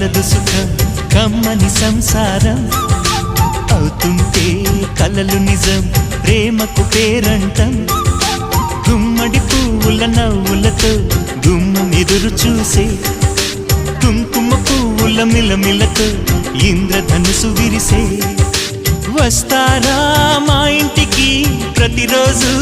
కలదు సుఖం కమ్మని సంసారం అవుతుంటే కలలు నిజం ప్రేమకు పేరంటం గుమ్మడి పువ్వుల నవ్వులతో గుమ్మం ఎదురు చూసే కుంకుమ పువ్వుల మిలమిలతో ఇంద్రధనుసు విరిసే వస్తారా మా ఇంటికి ప్రతిరోజు